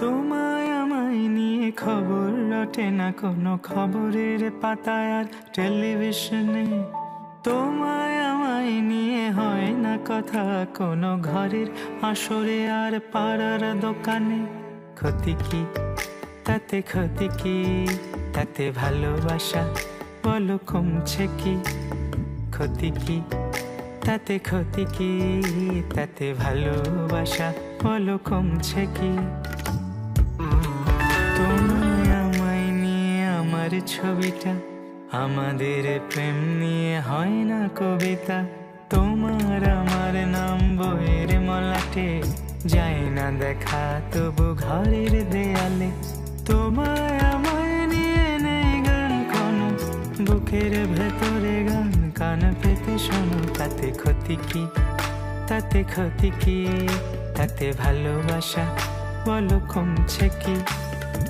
তোমায় আমায় নিয়ে খবর রটে না কোনো খবরের পাতায় আর টেলিভিশনে। তোমায় আমায় নিয়ে হয় না কথা কোনো ঘরের আসরে আর পাড়ার দোকানে। ক্ষতি কি তাতে, ক্ষতি কি তাতে, ভালোবাসা বলো কমছে কি? ক্ষতি কি তাতে, ক্ষতি কি তাতে, ভালোবাসা বলো কমছে কি? তোমায় আমায় নিয়ে আমার ছবিটা, আমাদের প্রেম নিয়ে হয় না কবিতা। তোমার আমার নাম বইয়ের মলাটে, যায় না দেখা তবু ঘরের দেয়ালে। তোমায় আমায় নিয়ে নেই গান কোনো, বুকের ভেতরে গান কান পেতে শোনো। তাতে ক্ষতি কি তাতে, ক্ষতি কি তাতে, ভালোবাসা বলো কমছে কি?